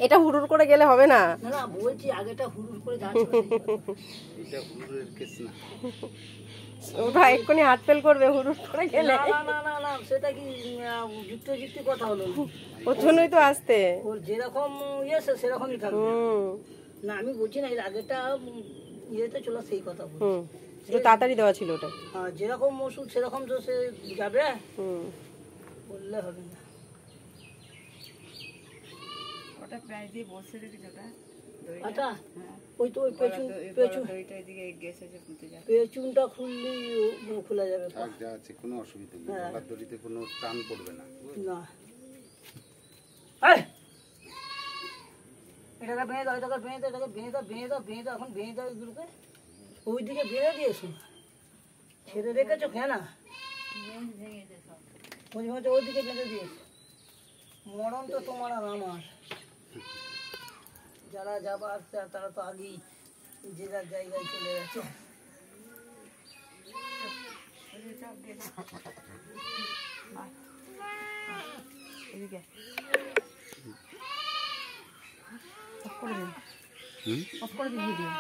এটা হুড়ুর করে গেলে হবে না। না না বলছি আগেটা হুড়ুর করে যাচ্ছে এটা হুড়ুরের কেস না। ওটা এক্ষুনি হাত ফেল করবে হুড়ুর করে গেলে। না না না না সেটা কি যুক্তি কথা হলো ওর জন্যই তো আসতে। ওর যেরকম ইয়েছে সেরকমই থাকবে। না আমি বলছি না এর আগেটা ইয়েতে চলো সেই কথা বলছি। একটু তাড়াতাড়ি দেওয়া ছিল ওটা। হ্যাঁ যেরকম ওষুধ সেরকম তো সে যাবে বললে হবে না। ওটা প্রায় দিয়ে বসে রেখেছে ওটা আচ্ছা ওই তো ওই পেছনটা খুললি খোলা যাবে যা আছে কোনো অসুবিধা নেই, গলার দড়িতে কোনো টান পড়বে না। না এটাকে বেঁধে দাও, এটাকে বেঁধে দাও, এটাকে বেঁধে দাও, বেঁধে দাও, বেঁধে দাও, এখন বেঁধে দাও এগুলোকে ওইদিকে বেঁধে দিয়েছো ছেড়ে রেখেছো কেন মাঝে মাঝে ওইদিকে বেঁধে দিয়েছো। মরণ তো তোমার আর আমার, যারা যাবার তারা তো আগেই যে যার জায়গায় চলে গেছে। এদিকে অফ করে দিন ভিডিও।